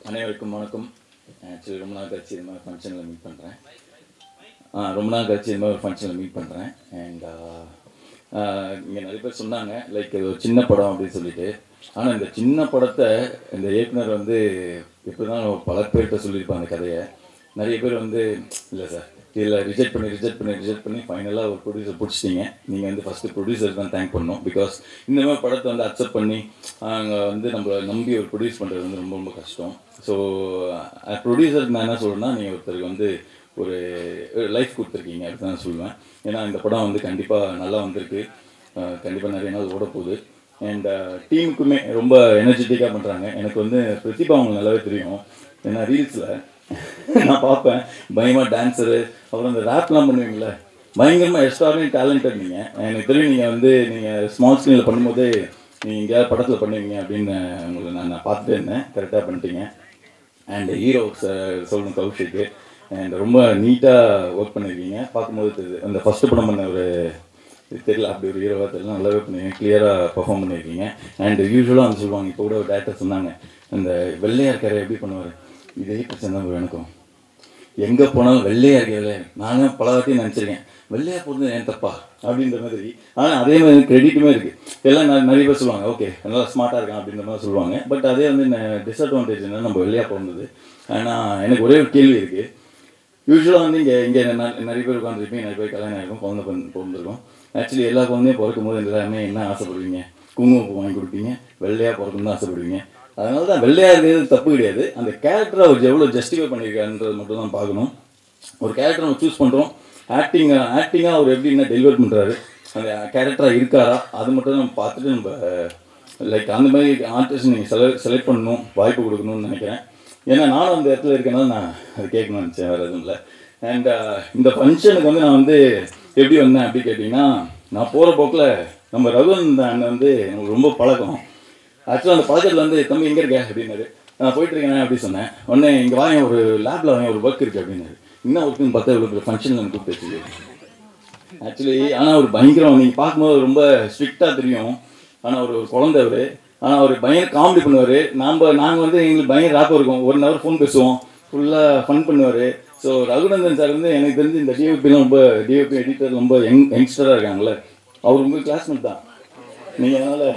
அனைவருக்கும் வணக்கம். ஆக்சுவலி ரொம்ப நாள் கழிச்சு இது மாதிரி ஃபங்க்ஷனில் மீட் பண்ணுறேன். ரொம்ப நாள் கழிச்சு இது மாதிரி ஒரு ஃபங்க்ஷனில் மீட் பண்ணுறேன். அண்ட் இங்கே நிறைய பேர் சொன்னாங்க லைக் இது ஒரு சின்ன படம் அப்படின்னு சொல்லிட்டு. ஆனால் இந்த சின்ன படத்தை இந்த இயக்குனர் வந்து எப்படி தான் பல பேர்கிட்ட சொல்லியிருப்பாங்க அந்த கதையை. நிறைய பேர் வந்து இல்லை சார் இதில் ரிஜெக்ட் பண்ணி ஃபைனலாக ஒரு ப்ரொடியூசர் பிடிச்சிட்டிங்க. நீங்கள் வந்து ஃபஸ்ட்டு ப்ரொடியூசர் தான் தேங்க் பண்ணணும். பிகாஸ் இந்த மாதிரி படத்தை வந்து அக்செப்ட் பண்ணி அங்கே வந்து நம்மளை நம்பி ஒரு ப்ரொடியூஸ் பண்ணுறது வந்து ரொம்ப ரொம்ப கஷ்டம். ஸோ ப்ரொடியூசருக்கு நான் என்ன சொல்கிறேன்னா, நீங்கள் ஒருத்தருக்கு வந்து ஒரு லைஃப் கொடுத்துருக்கீங்க அப்படின்னு தான் சொல்லுவேன். ஏன்னா இந்த படம் வந்து கண்டிப்பாக நல்லா வந்திருக்கு, கண்டிப்பாக நிறைய நாள் ஓட போகுது. அண்ட் டீமுக்குமே ரொம்ப எனர்ஜெட்டிக்காக பண்ணுறாங்க. எனக்கு வந்து பிரதிபா அவங்களுக்கு நல்லாவே தெரியும். ஏன்னா ரீல்ஸில் நான் பார்ப்பேன், பயங்கரமாக டான்ஸரு, அப்புறம் இந்த ரேப்லாம் பண்ணுவீங்களே, பயங்கரமாக எக்ஸ்ட்ராடினரி டேலண்டட். நீங்கள் எனக்கு தெரியும், நீங்கள் வந்து நீங்கள் ஸ்மால் ஸ்க்ரீனில் பண்ணும்போது நீங்கள் எங்கேயாவது படத்தில் பண்ணுவீங்க அப்படின்னு உங்களுக்கு நான் பார்த்துட்டே இருந்தேன். கரெக்டாக பண்ணிட்டீங்க. அண்ட் ஹீரோ சொல்லணும் கௌஷிக்கு. அண்ட் ரொம்ப நீட்டாக ஒர்க் பண்ணியிருக்கீங்க. பார்க்கும்போது தெரியுது அந்த ஃபஸ்ட்டு படம் பண்ண ஒரு தெரியல, அப்படி ஒரு ஹீரோவாக தெரியல, நல்லாவே பண்ணுவீங்க, கிளியராக பர்ஃபார்ம் பண்ணியிருக்கீங்க. அண்ட் யூஸ்வலாக வந்து சொல்லுவாங்க, இப்போ கூட ஒரு டேரக்டர் சொன்னாங்க, அந்த வெள்ளையாக இருக்காரு எப்படி பண்ணுவார், இதே பிரச்சனை தான் எனக்கும். எங்கே போனாலும் வெள்ளையாக இருக்கிறது நானும் பல வாட்டியும் நினச்சிருக்கேன், வெள்ளையாக போகிறது ஏன் தப்பா அப்படின்ற மாதிரி. ஆனால் அதே மாதிரி கிரெடிட்டுமே இருக்குது. எல்லாம் நிறைய பேர் சொல்லுவாங்க ஓகே நல்லா ஸ்மார்ட்டாக இருக்கான் அப்படின்ற மாதிரி சொல்லுவாங்க. பட் அதே வந்து டிஸ்அட்வான்டேஜ் என்ன, நம்ம வெள்ளையாக பிறந்தது. ஆனால் எனக்கு ஒரே ஒரு கேள்வி இருக்குது. யூஸ்வலாக வந்து இங்கே நிறைய பேர் உட்காந்துருப்பீங்க, நிறைய பேர் கல்யாணம் ஆகிருக்கும், குழந்தை பிறந்திருக்கும். ஆக்சுவலி எல்லா குழந்தையும் பிறக்கும் போது எல்லாருமே என்ன ஆசைப்படுவீங்க, குங்குமப்பூ வாங்கி கொடுப்பீங்க, வெள்ளையாக பிறக்கணும்னு தான் ஆசைப்படுவீங்க. அதனால தான் வெள்ளையாக இருக்கிறது தப்பு கிடையாது. அந்த கேரக்டரை அவர் எவ்வளோ ஜஸ்டிஃபை பண்ணியிருக்காருன்றது மட்டும் தான் பார்க்கணும். ஒரு கேரக்டர் நம்ம சூஸ் பண்ணுறோம், ஆக்டிங்காக அவர் எப்படி என்ன டெலிவர் பண்ணுறாரு, அந்த கேரக்டராக இருக்காரா, அது மட்டும் தான் நம்ம பார்த்துட்டு நம்ம லைக் அந்த மாதிரி ஆர்டிஸ்ட் நீங்கள் செலக்ட் பண்ணணும், வாய்ப்பு கொடுக்கணும்னு நினைக்கிறேன். ஏன்னா நானும் அந்த இடத்துல இருக்கனால நான் அது கேட்கணும்னு நினச்சேன், வேறு எதுவும் இல்லை. அண்ட் இந்த ஃபங்க்ஷனுக்கு வந்து நான் வந்து எப்படி வந்தேன் அப்படி கேட்டிங்கன்னா, நான் போகிற போக்கில் நம்ம ரகுவந்தன் அண்ணன் வந்து எனக்கு ரொம்ப பழக்கம். ஆக்சுவலாக அந்த பழக்கத்தில் வந்து தம்பி எங்கே இருக்க அப்படின்னாரு. நான் போயிட்டுருக்கேன் அப்படி சொன்னேன். உடனே இங்கே வாங்க, ஒரு லேபில் வாங்க, ஒரு ஒர்க் இருக்குது அப்படின்னாரு. என்ன ஒர்க்குன்னு பார்த்தா இவ்வளோ ஃபங்க்ஷனில் எனக்கு கூப்பிட்டு வச்சுருக்கு. ஆக்சுவலி ஆனால் ஒரு பயங்கரம், நீங்கள் பார்க்கும்போது ரொம்ப ஸ்ட்ரிக்டாக தெரியும். ஆனால் ஒரு குழந்தை அவர். ஆனால் அவர் பயங்கர காமெடி பண்ணுவார். நாங்கள் வந்து எங்களுக்கு பயங்கர ராப்பாக இருக்கும். 1 hour ஃபோன் பேசுவோம், ஃபுல்லாக ஃபன் பண்ணுவார். ஸோ ரகுநந்தன் சார் வந்து எனக்கு தெரிஞ்சு இந்த டிஓபிலாம் ரொம்ப எடிட்டர் ரொம்ப யங்ஸ்டராக இருக்காங்களே, அவர் ரொம்ப கிளாஸ்மேட் தான். நீங்கள் அதனால்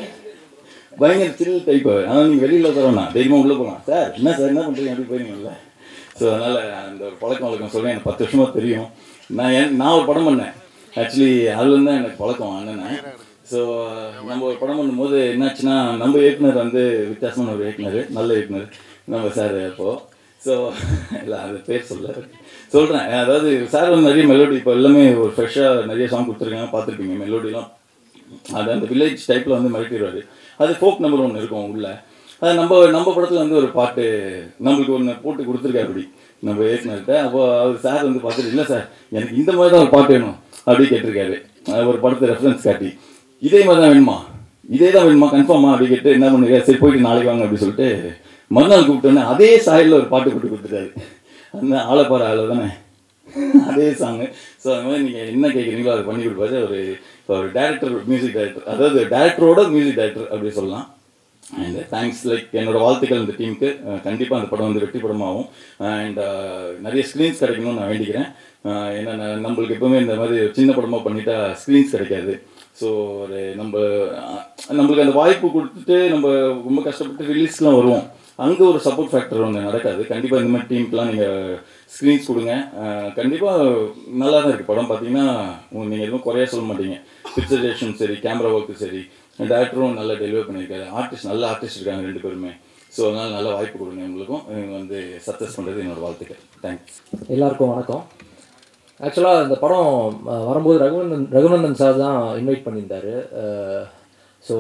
பயங்கர சில் டைப். ஆனால் நீங்கள் வெளியில் தரோண்ணா தைரியமாக உள்ளே போகலாம். சார் என்ன சார் என்ன பண்ணுறீங்க அப்படி போயிருங்கல்ல. ஸோ அதனால் அந்த ஒரு பழக்கம் வழக்கம் சொல்கிறேன். எனக்கு 10 வருஷமாக தெரியும். நான் ஒரு படம் பண்ணேன். ஆக்சுவலி அதுலேருந்து தான் எனக்கு பழக்கம் அண்ணனை. ஸோ நம்ம ஒரு படம் பண்ணும்போது என்னாச்சுன்னா, நம்ம இயக்குனர் வந்து வித்தியாசமான ஒரு இயக்குனர், நல்ல இயக்குனர் நம்ம சார். அப்போது ஸோ இல்லை அது பேர் சொல்கிறேன். அதாவது சார் வந்து நிறைய மெலோடி இப்போ எல்லாமே ஒரு ஃப்ரெஷ்ஷாக நிறைய சாங் கொடுத்துருக்காங்க, பார்த்துருப்பீங்க. மெலோடிலாம் அது அந்த வில்லேஜ் டைப்பில் வந்து மிரட்டிடுவார். அது ஃபோக் நம்பர் 1 இருக்கும் உள்ளே. அது நம்ம படத்தில் வந்து ஒரு பாட்டு நம்மளுக்கு ஒன்று போட்டு கொடுத்துருக்காரு அப்படி நம்ம இயக்குனர்கிட்ட. அப்போ அவர் சார் வந்து பார்த்துட்டு, இல்லை சார் எனக்கு இந்த மாதிரி தான் ஒரு பாட்டு வேணும் அப்படி கேட்டிருக்காரு. ஒரு படத்தை ரெஃபரன்ஸ் காட்டி, இதே மாதிரி தான் வேணுமா, இதே தான் வேணுமா கன்ஃபார்மா அப்படி கேட்டு என்ன பண்ணுங்க, சரி போயிட்டு நாளைக்கு வாங்க அப்படி சொல்லிட்டு மறுநாள் கூப்பிட்டோன்னே அதே சாயலில் ஒரு பாட்டு போட்டு கொடுத்துட்டாரு. அந்த ஆளப்பாறை ஆளை தானே அதே சாங்கு. ஸோ அது மாதிரி நீங்கள் என்ன கேட்குறீங்களோ அதை பண்ணி கொடுப்பாரு. ஒரு டேரக்டர், மியூசிக் டைரக்டர், அதாவது டேரக்டரோட மியூசிக் டைரக்டர் அப்படி சொல்லலாம். அண்ட் தேங்க்ஸ், லைக் என்னோடய வாழ்த்துக்கள் இந்த டீமுக்கு. கண்டிப்பாக அந்த படம் வந்து வெற்றி படமாகும். அண்ட் நிறைய ஸ்க்ரீன்ஸ் கிடைக்கணும்னு நான் வேண்டிக்கிறேன். ஏன்னா நம்மளுக்கு எப்போவுமே இந்த மாதிரி சின்ன படமாக பண்ணிட்டா ஸ்க்ரீன்ஸ் கிடைக்காது. ஸோ ஒரு நம்மளுக்கு அந்த வாய்ப்பு கொடுத்துட்டு நம்ம ரொம்ப கஷ்டப்பட்டு ரிலீஸ்லாம் வருவோம், அங்கே ஒரு சப்போர்ட் ஃபேக்டர் ஒன்று நடக்காது. கண்டிப்பாக இந்த மாதிரி டீமுக்கெலாம் நீங்கள் ஸ்க்ரீன்ஸ் கொடுங்க. கண்டிப்பாக நல்லா தான் இருக்குது படம். பார்த்தீங்கன்னா நீங்கள் எதுவும் குறையா சொல்ல மாட்டீங்க. பிக்சரேஷன் சரி, கேமரா ஒர்க்கு சரி, டேரக்டரும் நல்லா டெலிவர் பண்ணியிருக்காரு. நல்ல ஆர்டிஸ்ட் இருக்காங்க 2 பேருமே. ஸோ அதனால் நல்ல வாய்ப்பு கொடுங்க உங்களுக்கும். வந்து சக்ஸஸ் பண்ணுறது என்னோடய வாழ்த்துக்கள். தேங்க்ஸ். எல்லாருக்கும் வணக்கம். ஆக்சுவலாக இந்த படம் வரும்போது ரகுநந்தன் சார் தான் இன்வைட் பண்ணியிருந்தார். ஸோ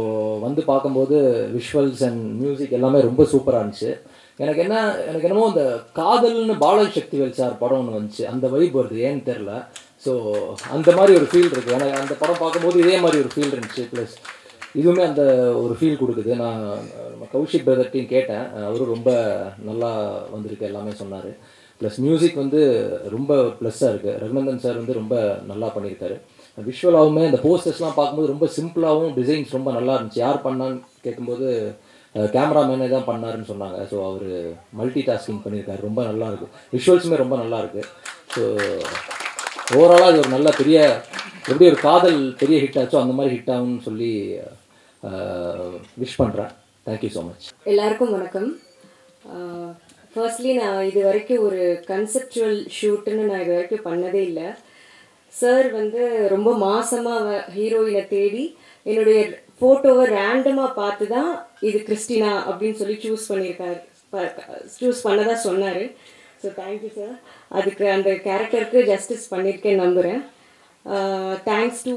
வந்து பார்க்கும்போது விஷுவல்ஸ் அண்ட் மியூசிக் எல்லாமே ரொம்ப சூப்பராக இருந்துச்சு. எனக்கு என்னமோ இந்த காதல்னு பாலாஜி சக்திவேல் சார் படம் ஒன்று வந்துச்சு, அந்த வைப் வருது, ஏன்னு தெரில. ஸோ அந்த மாதிரி ஒரு ஃபீல் இருக்குது எனக்கு. அந்த படம் பார்க்கும்போது இதே மாதிரி ஒரு ஃபீல் இருந்துச்சு. ப்ளஸ் இதுவுமே அந்த ஒரு ஃபீல் கொடுக்குது. நான் கௌஷிக் பிரதர்ட்டையும் கேட்டேன், அவரும் ரொம்ப நல்லா வந்திருக்கு எல்லாமே சொன்னார். ப்ளஸ் மியூசிக் வந்து ரொம்ப ப்ளஸ்ஸாக இருக்குது. ரகுநந்தன் சார் வந்து ரொம்ப நல்லா பண்ணியிருக்காரு. விஷுவலாகவுமே இந்த போஸ்டர்ஸ்லாம் பார்க்கும்போது ரொம்ப சிம்பிளாகவும் டிசைன்ஸ் ரொம்ப நல்லா இருந்துச்சு. யார் பண்ணான்னு கேட்கும்போது கேமராமேனே தான் பண்ணாருன்னு சொன்னாங்க. ஸோ அவர் மல்டி டாஸ்கிங் பண்ணியிருக்காரு, ரொம்ப நல்லாயிருக்கு. விஷுவல்ஸுமே ரொம்ப நல்லாயிருக்கு. ஸோ ஓவராலாக அது ஒரு நல்ல பெரிய, எப்படி ஒரு காதல் பெரிய ஹிட் ஆச்சோ அந்த மாதிரி ஹிட் ஆகும்னு சொல்லி விஷ் பண்ணுறேன். Thank you so much. எல்லாருக்கும் வணக்கம். ஃபர்ஸ்ட்லி நான் இது வரைக்கும் ஒரு கன்செப்சுவல் ஷூட்டுன்னு நான் இது வரைக்கும் பண்ணதே இல்லை. சார் வந்து ரொம்ப மாசமாக ஹீரோயினை தேடி என்னுடைய ஃபோட்டோவை ரேண்டமாக பார்த்து தான் இது கிறிஸ்டினா அப்படின்னு சொல்லி சூஸ் பண்ணதாக சொன்னார். So thank you sir. அதுக்கு அந்த கேரக்டருக்கு ஜஸ்டிஸ் பண்ணியிருக்கேன் நம்புகிறேன். Thanks to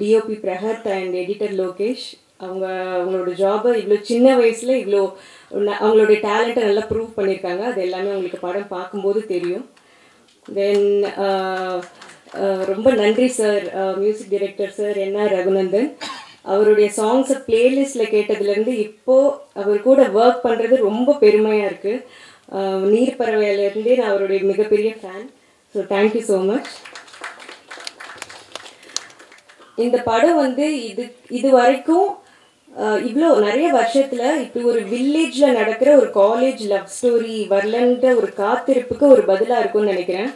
DOP Prahath and editor Lokesh. அவங்களோட ஜாபை இவ்வளோ சின்ன வயசில் இவ்வளோ அவங்களுடைய டேலண்ட்டை நல்லா ப்ரூவ் பண்ணியிருக்காங்க. அது எல்லாமே அவங்களுக்கு படம் பார்க்கும்போது தெரியும். தென் ரொம்ப நன்றி sir, music director sir NR Raghunandan. அவருடைய சாங்ஸை பிளேலிஸ்ட்டில் கேட்டதுலேருந்து இப்போது அவர் கூட ஒர்க் பண்ணுறது ரொம்ப பெருமையாக இருக்குது. நீர் பறவையிலேருந்தே நான் அவருடைய மிகப்பெரிய fan. So thank you so much. இந்த படம் வந்து இது வரைக்கும் இவ்வளோ நிறைய வருஷத்தில் இப்படி ஒரு வில்லேஜில் நடக்கிற ஒரு காலேஜ் லவ் ஸ்டோரி வரலன்ற ஒரு காத்திருப்புக்கு ஒரு பதிலாக இருக்கும்னு நினைக்கிறேன்.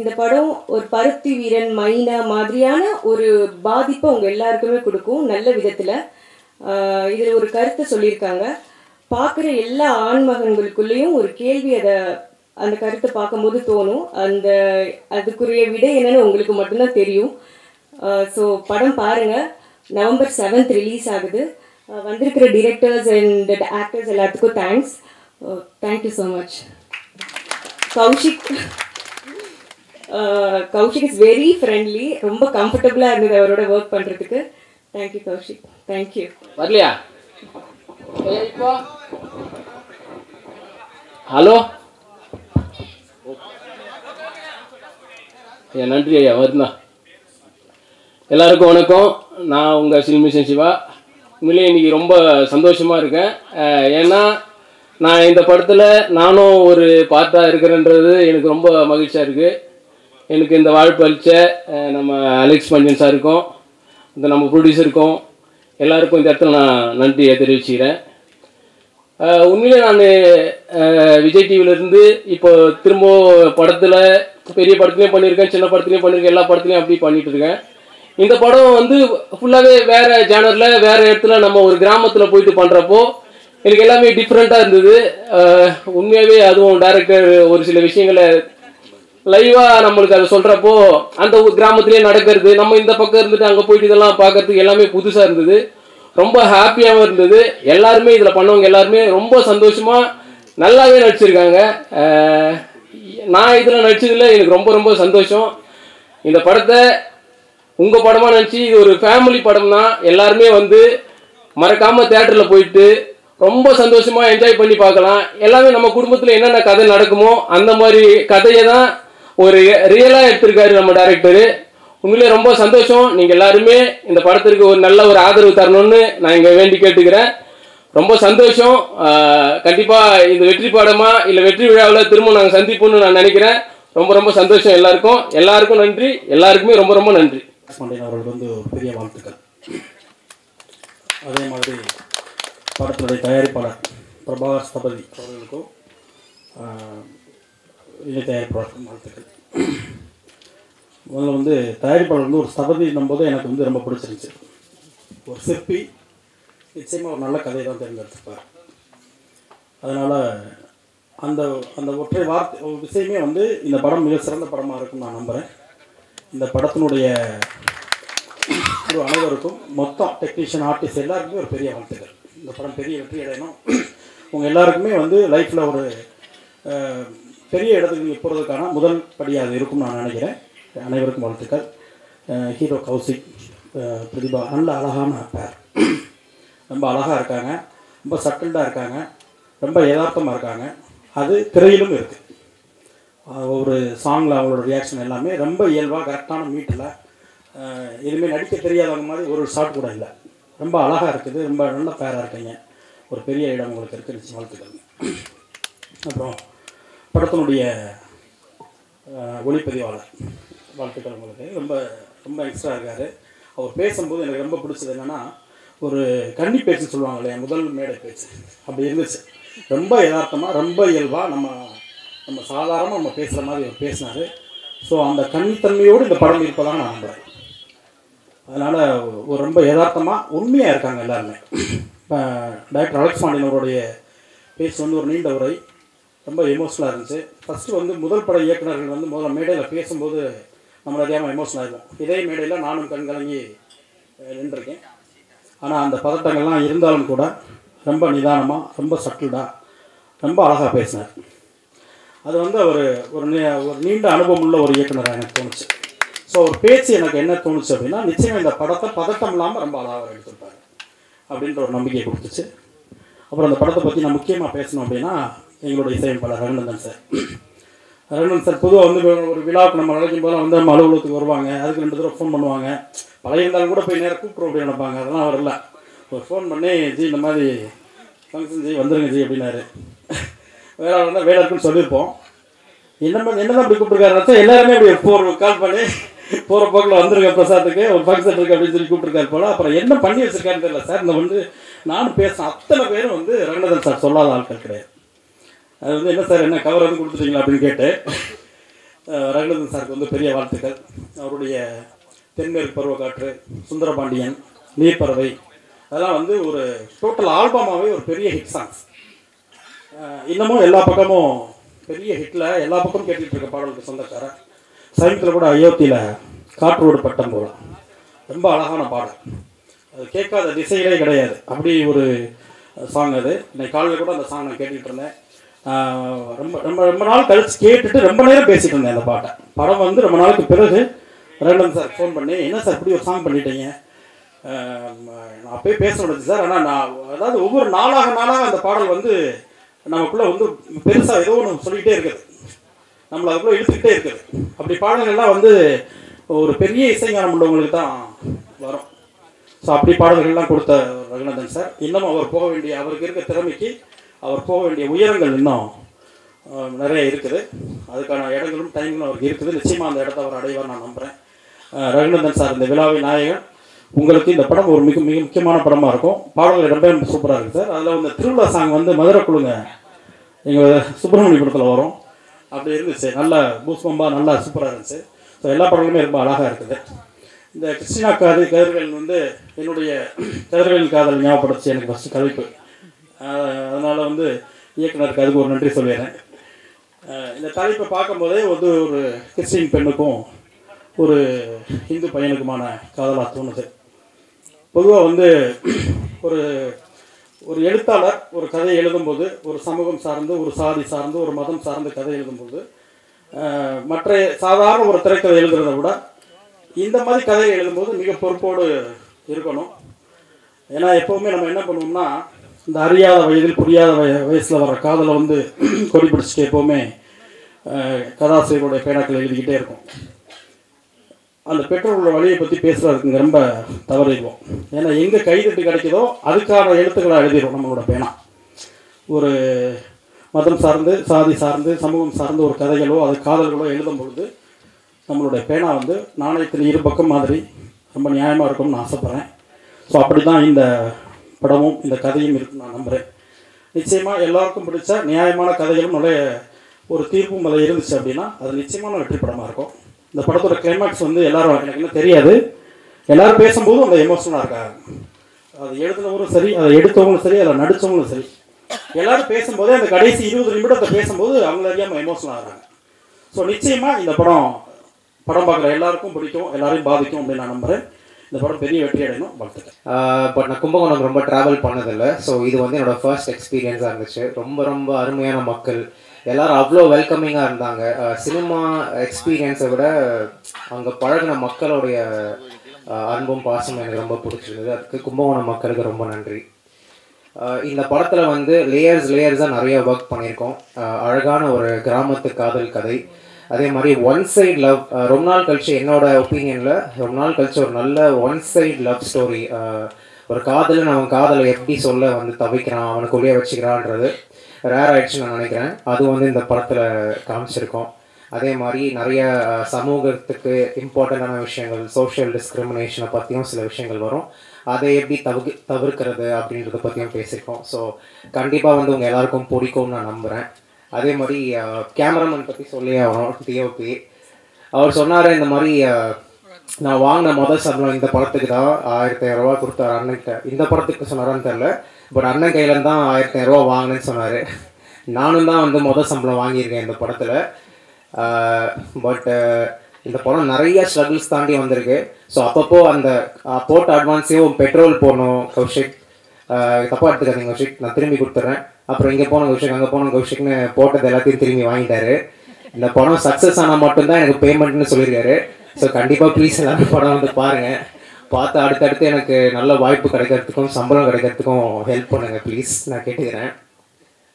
இந்த படம் ஒரு பருத்தி வீரன், மைனா மாதிரியான ஒரு பாதிப்பை அவங்க எல்லாருக்குமே கொடுக்கும் நல்ல விதத்தில். இதில் ஒரு கருத்தை சொல்லியிருக்காங்க. பார்க்குற எல்லா ஆண்மகன்களுக்குள்ளேயும் ஒரு கேள்வி அந்த கருத்தை பார்க்கும்போது தோணும். அதுக்குரிய விடை என்னன்னு உங்களுக்கு மட்டும்தான் தெரியும். ஸோ படம் பாருங்கள். நவம்பர் 7th ரிலீஸ் ஆகுது. வந்திருக்கிற டிரெக்டர்ஸ் அண்ட் ஆக்டர்ஸ் எல்லாத்துக்கும் thanks. Thank you so much. Kaushik is very friendly. ரொம்ப கம்ஃபர்டபுளாக இருந்தது அவரோட ஒர்க் பண்ணுறதுக்கு. தேங்க்யூ கௌஷிக். தேங்க்யூ. வரலையா இப்போ? ஹலோ ஐயா, நன்றி ஐயா. வருந்தா எல்லாருக்கும் வணக்கம். நான் உங்கள் சில்மிஷன் சிவா. உண்மையிலே இன்றைக்கி ரொம்ப சந்தோஷமாக இருக்கேன். ஏன்னா நான் இந்த படத்தில் நானும் ஒரு பார்ட்டாக இருக்கிறேன்றது எனக்கு ரொம்ப மகிழ்ச்சியாக இருக்குது. எனக்கு இந்த வாய்ப்பு அளித்த நம்ம அலெக்ஸ் மஞ்சன் சாருக்கும், இந்த நம்ம ப்ரொடியூசருக்கும் எல்லாருக்கும் இந்த இடத்துல நான் நன்றியை தெரிவிச்சுக்கிறேன். உண்மையிலே நான் விஜய் டிவிலேருந்து இப்போ திரும்ப படத்தில், பெரிய படத்துலேயும் பண்ணியிருக்கேன், சின்ன படத்துலேயும் பண்ணியிருக்கேன், எல்லா படத்துலையும் அப்படி பண்ணிகிட்டு இருக்கேன். இந்த படம் வந்து ஃபுல்லாகவே வேறு ஜேனரில், வேறு இடத்துல நம்ம ஒரு கிராமத்தில் போயிட்டு பண்ணுறப்போ எனக்கு எல்லாமே டிஃப்ரெண்ட்டாக இருந்தது. உண்மையாகவே அதுவும் டைரக்டர் ஒரு சில விஷயங்களை லைவாக நம்மளுக்கு அதை சொல்கிறப்போ அந்த கிராமத்திலே நடக்கிறது, நம்ம இந்த பக்கம் இருந்துட்டு அங்கே போயிட்டு இதெல்லாம் பார்க்கறதுக்கு எல்லாமே புதுசாக இருந்தது. ரொம்ப ஹாப்பியாகவும் இருந்தது. எல்லாருமே இதில் பண்ணவங்க எல்லாருமே ரொம்ப சந்தோஷமாக நல்லாவே நடிச்சிருக்காங்க. நான் இதில் நடிச்சதில் எனக்கு ரொம்ப ரொம்ப சந்தோஷம். இந்த படத்தை உங்கள் படமாக நினச்சி இது ஒரு ஃபேமிலி படம் தான். எல்லாருமே வந்து மறக்காமல் தேட்டரில் போயிட்டு ரொம்ப சந்தோஷமாக என்ஜாய் பண்ணி பார்க்கலாம். எல்லாமே நம்ம குடும்பத்தில் என்னென்ன கதை நடக்குமோ அந்த மாதிரி கதையை தான் ஒரு ரியலாக எடுத்திருக்காரு நம்ம டைரக்டரு. உண்மையிலே ரொம்ப சந்தோஷம். நீங்கள் எல்லாருமே இந்த படத்திற்கு ஒரு நல்ல ஒரு ஆதரவு தரணும்னு நான் இங்கே வேண்டி கேட்டுக்கிறேன். ரொம்ப சந்தோஷம். கண்டிப்பாக இது வெற்றி படமாக இல்லை வெற்றி விழாவில் திரும்ப நாங்கள் சந்திப்போம்னு நான் நினைக்கிறேன். ரொம்ப ரொம்ப சந்தோஷம். எல்லாருக்கும் நன்றி. எல்லாருக்குமே ரொம்ப ரொம்ப நன்றி. அவர்களுக்கு வந்து ஒரு பெரிய வாழ்த்துக்கள். அதே மாதிரி படத்தினுடைய தயாரிப்பாளர் பிரபாகர் ஸ்தபதி அவர்களுக்கும் இணை தயாரிப்பாளருக்கும் வாழ்த்துக்கள். முதல்ல வந்து தயாரிப்பாளர் வந்து ஒரு ஸ்தபதி போது எனக்கு வந்து ரொம்ப பிடிச்சிருந்துச்சு. ஒரு சிற்பி நிச்சயமாக ஒரு நல்ல கதையை தான் தேர்ந்தெடுத்துப்பார். அதனால் அந்த அந்த ஒற்றை வார்த்தை விஷயமே வந்து இந்த படம் மிக சிறந்த படமாக இருக்கும்னு நான் நம்புகிறேன். இந்த படத்தினுடைய ஒரு அனைவருக்கும் மொத்தம் டெக்னீஷியன், ஆர்டிஸ்ட் எல்லாருக்குமே ஒரு பெரிய வாழ்த்துக்கள். இந்த படம் பெரிய வெற்றி அடையணும். உங்கள் எல்லாருக்குமே வந்து லைஃப்பில் ஒரு பெரிய இடத்துக்கு நீங்கள் போகிறதுக்கான முதல் படியாக அது இருக்கும்னு நான் நினைக்கிறேன். அனைவருக்கும் வாழ்த்துக்கள். ஹீரோ கௌசிக், பிரதிபா நல்ல அழகான பேர், ரொம்ப அழகாக இருக்காங்க, ரொம்ப சட்டில்டாக இருக்காங்க, ரொம்ப யதார்த்தமாக இருக்காங்க. அது திரையிலும் இருக்குது. ஒரு சாங்கில் அவங்களோட ரியாக்ஷன் எல்லாமே ரொம்ப இயல்பாக கரெக்டான மீட்டில், எதுவுமே நடிக்க தெரியாதவங்க மாதிரி ஒரு ஷாட் கூட இல்லை. ரொம்ப அழகாக இருக்குது. ரொம்ப நல்ல பேராக இருக்கீங்க. ஒரு பெரிய இடம் உங்களுக்கு இருக்குது. நிச்சயம் வாழ்த்துக்கள். அப்புறம் படத்தினுடைய ஒளிப்பதிவாளர் வாழ்த்துக்கள் உங்களுக்கு. ரொம்ப ரொம்ப எக்ஸ்ட்ரா இருக்கார். அவர் பேசும்போது எனக்கு ரொம்ப பிடிச்சது என்னென்னா, ஒரு கன்னி பேச்சுன்னு சொல்லுவாங்க இல்லையா, முதல் மேடை பேச்சு அப்படி இருந்துச்சு. ரொம்ப யதார்த்தமாக ரொம்ப இயல்பாக நம்ம சாதாரணமாக நம்ம பேசுகிற மாதிரி அவர் பேசினார். ஸோ அந்த கன்னித்தன்மையோடு இந்த படம் இருப்பதாக நான் நம்புகிறேன். அதனால் ஒரு ரொம்ப யதார்த்தமாக உண்மையாக இருக்காங்க எல்லாருமே. இப்போ டாக்டர் அலெக்ஸ் பாண்டியன் அவருடைய பேச்சு வந்து ஒரு நீண்ட உரை, ரொம்ப எமோஷனலாக இருந்துச்சு. ஃபஸ்ட்டு வந்து முதல் பட இயக்குநர்கள் வந்து முதல்ல மேடையில் பேசும்போது நம்மளை அறியாமல் எமோஷனல் ஆகிடும். இதே மேடையில் நானும் கண்கலங்கி நின்றுருக்கேன். ஆனால் அந்த பதட்டங்கள்லாம் இருந்தாலும் கூட ரொம்ப நிதானமாக ரொம்ப சட்டில்டாக ரொம்ப அழகாக பேசினார். அது வந்து அவர் ஒரு நீண்ட அனுபவம் உள்ள ஒரு இயக்குனராக எனக்கு தோணுச்சு. ஸோ ஒரு பேச்சு எனக்கு என்ன தோணுச்சு அப்படின்னா, நிச்சயம் இந்த படத்தை பதட்டம் இல்லாமல் ரொம்ப அழகாக எடுத்துருப்பார் அப்படின்ற ஒரு நம்பிக்கையை கொடுத்துச்சு. அப்புறம் அந்த படத்தை பற்றி நான் முக்கியமாக பேசணும் அப்படின்னா, எங்களுடைய இசையமைப்பாளர் ரகுநந்தன் சார். ரகுநந்தன் சார் பொதுவாக வந்து ஒரு விழாவுக்கு நம்ம அழைக்கும் போதெல்லாம் வந்து நம்ம அலுவலகத்துக்கு வருவாங்க. அதுக்கு 2 தடவை ஃபோன் பண்ணுவாங்க. பழைய இருந்தாலும் கூட போய் நேராக கூப்பிட்றோம் அப்படி நினைப்பாங்க. அதெல்லாம் அவர் இல்லை. ஒரு ஃபோன் பண்ணி, ஜி இந்த மாதிரி ஃபங்க்ஷன் ஜி வந்துருங்க ஜி அப்படின்னாரு. வேலை இருந்தால் வேலை இருக்குன்னு சொல்லியிருப்போம். என்னதான் அப்படி கூப்பிட்டுருக்காரு, எல்லாருமே அப்படி கால் பண்ணி போகிற போக்கில் வந்துருங்க பிரசாத்துக்கு ஒரு ஃபங்க்ஷன் இருக்குது அப்படின்னு சொல்லி கூப்பிட்டுருக்காரு போல். அப்புறம் என்ன பண்ணி வச்சுருக்காருன்னு தெரியல சார். இந்த வந்து நானும் பேசுகிறேன், அத்தனை பேரும் வந்து ரகுநந்தன் சார் சொல்லாத ஆட்கள் கிடையாது. அது வந்து என்ன சார் என்ன கவர் வந்து கொடுத்துட்டீங்களா அப்படின்னு கேட்டு ரகுநந்தன் சாருக்கு வந்து பெரிய வாழ்த்துக்கள். அவருடைய தென்மேற்கு பருவக்காற்று, சுந்தரபாண்டியன், நீர்ப்பறவை அதெல்லாம் வந்து ஒரு டோட்டல் ஆல்பமாகவே ஒரு பெரிய ஹிட் சாங்ஸ். இன்னமும் எல்லா பக்கமும் பெரிய ஹிட்டில் எல்லா பக்கமும் கேட்டுக்கிட்டு இருக்க பாடலுக்கு சொந்தக்காரன். சமீபத்தில் கூட அயோத்தியில் காற்றோடு பட்டம் போகலாம், ரொம்ப அழகான பாடல். அது கேட்காத திசைகளே கிடையாது, அப்படி ஒரு சாங் அது. இன்னைக்கு காலையில் கூட அந்த சாங் நான் கேட்டுக்கிட்டு இருந்தேன். ரொம்ப ரொம்ப ரொம்ப நாள் கழிச்சு கேட்டுட்டு ரொம்ப நேரம் பேசிகிட்டு இருந்தேன் அந்த பாட்டை. படம் வந்து ரொம்ப நாளுக்கு பிறகு ரகுநந்தன் சார் ஃபோன் பண்ணி, என்ன சார் இப்படி ஒரு சாங் பண்ணிட்டீங்க, நான் அப்போயே பேச முடியாது சார். ஆனால் நான் அதாவது ஒவ்வொரு நாளாக அந்த பாடல் வந்து நமக்குள்ளே வந்து பெருசாக ஏதோ ஒன்று சொல்லிக்கிட்டே இருக்குது, நம்மளை அதுக்குள்ளே இழுத்துக்கிட்டே இருக்குது. அப்படி பாடல்கள்லாம் வந்து ஒரு பெரிய இசைஞானம் உள்ளவங்களுக்கு தான் வரும். ஸோ அப்படி பாடல்கள்லாம் கொடுத்த ரகுநந்தன் சார் இன்னும் அவர் போக வேண்டிய, அவருக்கு இருக்க திறமைக்கு அவர் போக வேண்டிய உயரங்கள் இன்னும் நிறைய இருக்குது. அதுக்கான இடங்களும் டைம்களும் அவருக்கு இருக்குது. நிச்சயமாக அந்த இடத்த அவர் அடைவார் நான் நம்புகிறேன். ரகுநந்தன் சார் இந்த விழாவின் நாயகன். உங்களுக்கு இந்த படம் ஒரு மிக மிக முக்கியமான படமாக இருக்கும். பாடல்கள் ரொம்ப சூப்பராக இருக்குது சார். அதில் வந்து திருவிழா சாங் வந்து மதுரை குழுங்க எங்கள் சுப்பிரமணியபுரத்தில் வரும், அப்படி இருந்துச்சு. நல்ல பூஸ்பம்பாக நல்லா சூப்பராக இருந்துச்சு. ஸோ எல்லா படங்களுமே ரொம்ப அழகாக இருக்குது. இந்த கிறிஸ்டினா கதிர்கள் வந்து என்னுடைய கதிர்களின் காதல் ஞாபகப்படுத்தி எனக்கு ஃபஸ்ட்டு கதைப்பு. அதனால் வந்து இயக்குனருக்கு அதுக்கு ஒரு நன்றி சொல்லிடுறேன். இந்த தலைப்பை பார்க்கும்போதே வந்து ஒரு கிறிஸ்டின் பெண்ணுக்கும் ஒரு இந்து பையனுக்குமான காதலாக தோணுது. பொதுவாக வந்து ஒரு எழுத்தாளர் ஒரு கதை எழுதும்போது, ஒரு சமூகம் சார்ந்து, ஒரு சாதி சார்ந்து, ஒரு மதம் சார்ந்து கதை எழுதும்போது, மற்ற சாதாரண ஒரு திரைக்கதை எழுதுறதை விட இந்த மாதிரி கதையை எழுதும்போது மிக பொறுப்போடு இருக்கணும். ஏன்னா எப்போவுமே நம்ம என்ன பண்ணுவோம்னா, இந்த அறியாத வயதில் புரியாத வயசில் வர காதலை வந்து கொடி பிடிச்சிட்டு எப்போவுமே கதாசிரியருடைய பேனாக்கள் எழுதிக்கிட்டே இருக்கும். அந்த பெற்றோர்களோட வழியை பற்றி பேசுகிறதுக்கு ரொம்ப தவறிடுவோம். ஏன்னா எங்கே கைதட்டு கிடைக்குதோ அதுக்கான எழுத்துக்களை எழுதிடும் நம்மளோட பேனா. ஒரு மதம் சார்ந்து, சாதி சார்ந்து, சமூகம் சார்ந்து ஒரு கதைகளோ அது காதல்களோ எழுதும் பொழுது நம்மளுடைய பேனா வந்து நாணயத்தில் இரு பக்கம் மாதிரி ரொம்ப நியாயமாக இருக்கும்னு நான் ஆசைப்பட்றேன். ஸோ அப்படி தான் இந்த படமும் இந்த கதையும் இருக்குன்னு நான் நம்புகிறேன். நிச்சயமாக எல்லாருக்கும் பிடிச்ச நியாயமான கதைகளும் நிறைய ஒரு தீர்ப்பும் அதில் இருந்துச்சு அப்படின்னா அது நிச்சயமான வெற்றி படமாக இருக்கும். இந்த படத்தோட கிளைமேக்ஸ் வந்து எல்லாரும், எனக்கு என்ன தெரியாது, எல்லோரும் பேசும்போதும் அந்த எமோஷனலாக இருக்காங்க. அதை எழுதுனவங்களும் சரி, அதை எடுத்தவங்களும் சரி, அதில் நடித்தவங்களும் சரி, எல்லோரும் பேசும்போதே அந்த கடைசி 20 நிமிடத்தை பேசும்போது அவங்கள அறியாமல் எமோஷனல் ஆகிறாங்க. ஸோ நிச்சயமாக இந்த படம் பார்க்குற எல்லாருக்கும் பிடிக்கும், எல்லாரையும் பாதிக்கும் அப்படின்னு நான் நம்புகிறேன். இந்த படம் பெரிய வெற்றி அடையணும், வாழ்த்துக்கள். பட் நான் கும்பகோணம் ரொம்ப ட்ராவல் பண்ணதில்லை. ஸோ இது வந்து என்னோடய ஃபர்ஸ்ட் எக்ஸ்பீரியன்ஸாக இருந்துச்சு. ரொம்ப ரொம்ப அருமையான மக்கள், எல்லோரும் அவ்வளோ வெல்கமிங்காக இருந்தாங்க. சினிமா எக்ஸ்பீரியன்ஸை விட அங்கே பழகின மக்களுடைய அன்பும் பாசமும் எனக்கு ரொம்ப பிடிச்சிருந்தது. அதுக்கு கும்பகோணம் மக்களுக்கு ரொம்ப நன்றி. இந்த படத்தில் வந்து லேயர்ஸாக நிறைய ஒர்க் பண்ணியிருக்கோம். அழகான ஒரு கிராமத்து காதல் கதை, அதே மாதிரி ஒன் சைட் லவ். ரொம்ப நாள் கழிச்சு, என்னோட ஒப்பீனியனில் ரொம்ப நாள் கழிச்சு ஒரு நல்ல ஒன் சைட் லவ் ஸ்டோரி. ஒரு காதலன் அவன் காதலை எப்படி சொல்ல வந்து தவிக்கிறான், அவனுக்குள்ளேயே வச்சுக்கிறான்றது ரேர் ஆகிடுச்சுன்னு நான் நினைக்கிறேன். அது வந்து இந்த படத்தில் காமிச்சிருக்கோம். அதே மாதிரி நிறைய சமூகத்துக்கு இம்பார்ட்டண்ட்டான விஷயங்கள், சோஷியல் டிஸ்கிரிமினேஷனை பற்றியும் சில விஷயங்கள் வரும். அதை எப்படி தவிர்க்கிறது அப்படின்றத பற்றியும் பேசியிருக்கோம். ஸோ கண்டிப்பாக வந்து உங்கள் எல்லாருக்கும் பிடிக்கும்னு நான் நம்புகிறேன். அதே மாதிரி கேமராமேன் பற்றி சொல்லி ஆகணும். டிஓபி அவர் சொன்னார், இந்த மாதிரி நான் வாங்கின முதல் சம்பளம் இந்த படத்துக்கு தான் 1500 ரூபா கொடுத்தாரு அண்ணன்கிட்ட. இந்த படத்துக்கு சொன்னாரான்னு தெரில, பட் அண்ணன் கையிலேருந்து தான் 1500 ரூபா வாங்கினேன்னு சொன்னார். நானும் தான் வந்து முதல் சம்பளம் வாங்கியிருக்கேன் இந்த படத்தில். பட் இந்த படம் நிறைய ஸ்ட்ரகிள்ஸ் தாண்டி வந்திருக்கு. ஸோ அப்பப்போ அந்த போட்ட அட்வான்ஸையும் பெட்ரோல் போடணும் கௌஷிக், தப்பாக எடுத்துக்காதீங்க கௌஷிக், நான் திரும்பி கொடுத்துட்றேன். அப்புறம் இங்கே போன கௌஷிக், அங்கே போன கௌஷிக்னு போட்டது எல்லாத்தையும் திரும்பி வாங்கிட்டாரு. இந்த படம் சக்ஸஸ் ஆனால் மட்டும்தான் எனக்கு பேமெண்ட்னு சொல்லியிருக்காரு. ஸோ கண்டிப்பாக ப்ளீஸ் எல்லாரும் படம் வந்து பாருங்கள், பார்த்து அடுத்தடுத்து எனக்கு நல்ல வாய்ப்பு கிடைக்கிறதுக்கும் சம்பளம் கிடைக்கிறதுக்கும் ஹெல்ப் பண்ணுங்கள் ப்ளீஸ், நான் கேட்டுக்கிறேன்.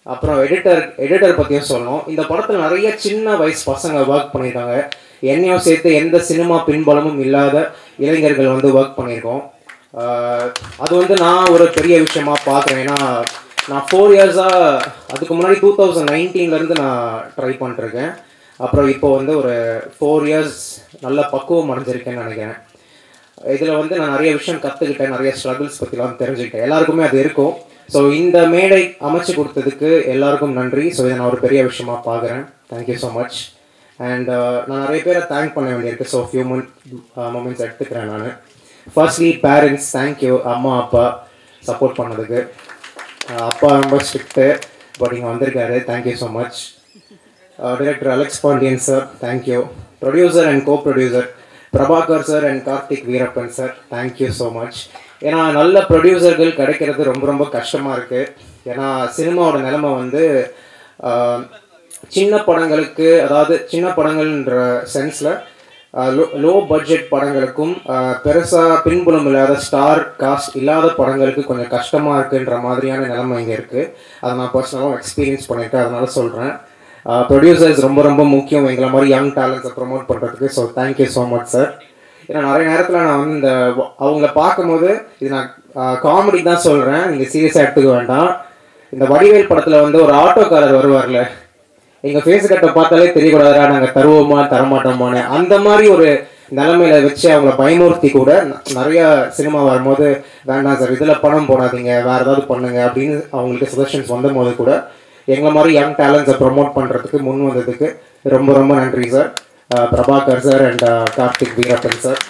அப்புறம் எடிட்டர் பற்றியும் சொல்லணும். இந்த படத்தில் நிறைய சின்ன வயசு பசங்க ஒர்க் பண்ணியிருக்காங்க. என்னையும் சேர்த்து எந்த சினிமா பின்பலமும் இல்லாத இளைஞர்கள் வந்து ஒர்க் பண்ணியிருக்கோம். அது வந்து நான் ஒரு பெரிய விஷயமா பார்க்குறேன். ஏன்னா நான் 4 இயர்ஸாக, அதுக்கு முன்னாடி 2019 நான் ட்ரை பண்ணிட்டுருக்கேன். அப்புறம் இப்போ வந்து ஒரு 4 இயர்ஸ் நல்ல பக்குவம் அடைஞ்சிருக்கேன்னு நினைக்கிறேன். இதில் வந்து நான் நிறைய விஷயம் கற்றுக்கிட்டேன், நிறைய ஸ்ட்ரகிள்ஸ் பற்றிலாம் தெரிஞ்சுக்கிட்டேன். எல்லாருக்குமே அது இருக்கும். ஸோ இந்த மேடை அமைச்சு கொடுத்ததுக்கு எல்லாருக்கும் நன்றி. ஸோ இதை நான் ஒரு பெரிய விஷயமா பார்க்குறேன். Thank you so much. அண்ட் நான் நிறைய பேரை தேங்க் பண்ண வேண்டியிருக்கு. ஸோ ஃபியூ மொமெண்ட்ஸ் எடுத்துக்கிறேன் நான். Firstly parents, thank you. அம்மா அப்பா சப்போர்ட் பண்ணதுக்கு. அப்பா ரொம்ப ஸ்ட்ரிக்ட்டு, பட் இங்கே வந்திருக்காரு, thank you so much. Director Alex Pandian sir, thank you. Producer and co-producer Prabhakar sir and Karthik Veerappan sir, thank you so much. ஏன்னா நல்ல ப்ரொடியூசர்கள் கிடைக்கிறது ரொம்ப ரொம்ப கஷ்டமாக இருக்குது. ஏன்னா சினிமாவோட நிலைமை வந்து சின்ன படங்களுக்கு, அதாவது சின்ன படங்கள்ன்ற சென்ஸில் லோ பட்ஜெட் படங்களுக்கும் பெருசாக பின்புலம் இல்லாத ஸ்டார் காஸ்ட் இல்லாத படங்களுக்கு கொஞ்சம் கஷ்டமாக இருக்குன்ற மாதிரியான நிலைமை இங்கே இருக்குது. அதை நான் பர்சனலாக எக்ஸ்பீரியன்ஸ் பண்ணியிருக்கேன், அதனால சொல்கிறேன். ப்ரொடியூசர்ஸ் ரொம்ப ரொம்ப முக்கியம் எங்களை மாதிரி யங் டேலண்ட்ஸை ப்ரொமோட் பண்ணுறதுக்கு. So thank you so much sir. ஏன்னா நிறைய நேரத்தில் நான் வந்து இந்த அவங்கள பார்க்கும்போது, இது நான் காமெடி தான் சொல்கிறேன், நீங்கள் சீரியஸாக எடுத்துக்க வேண்டாம். இந்த வடிவேல் படத்தில் வந்து ஒரு ஆட்டோக்காரர் வருவார்ல, எங்கள் ஃபேஸ் கட்டை பார்த்தாலே தெரியக்கூடாதா நாங்கள் தருவோமா தரமாட்டோமான்னு, அந்த மாதிரி ஒரு நிலைமையில வச்சு அவங்கள பயமுறுத்தி கூட நிறையா சினிமா வரும்போது, வேண்டாம் சார் இதில் பணம் போடாதீங்க, வேறு ஏதாவது பண்ணுங்க அப்படின்னு அவங்களுக்கு சஜஷன்ஸ் வந்த போது கூட எங்களை மாதிரி யங் டேலண்ட்ஸை ப்ரொமோட் பண்ணுறதுக்கு முன் வந்ததுக்கு ரொம்ப ரொம்ப நன்றி sir. Prabhakar sir and Karthik Veerappan sir.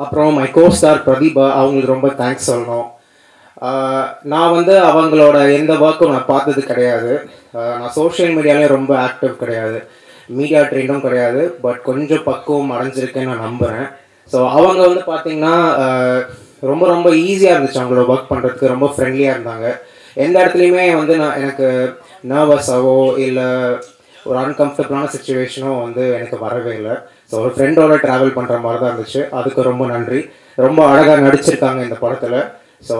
அப்புறம் மை கோ-ஸ்டார் பிரதீபா, அவங்களுக்கு ரொம்ப தேங்க்ஸ் சொல்லணும். நான் வந்து அவங்களோட எந்த ஒர்க்கும் நான் பார்த்தது கிடையாது. நான் சோஷியல் மீடியாலேயும் ரொம்ப ஆக்டிவ் கிடையாது, மீடியா ட்ரெண்டும் கிடையாது, பட் கொஞ்சம் பக்குவம் அடைஞ்சிருக்கேன்னு நான் நம்புகிறேன். ஸோ அவங்க வந்து பார்த்திங்கன்னா ரொம்ப ரொம்ப ஈஸியாக இருந்துச்சு அவங்களோட ஒர்க் பண்ணுறதுக்கு, ரொம்ப ஃப்ரெண்ட்லியாக இருந்தாங்க. எந்த இடத்துலையுமே வந்து எனக்கு நர்வஸாவோ இல்லை ஒரு அன்கம்ஃபர்டபுளான சுச்சுவேஷனோ வந்து எனக்கு வரவே இல்லை. ஸோ ஒரு ஃப்ரெண்டோட ட்ராவல் பண்ணுற மாதிரி தான் இருந்துச்சு. அதுக்கு ரொம்ப நன்றி. ரொம்ப அழகாக நடிச்சிருக்காங்க இந்த படத்தில். So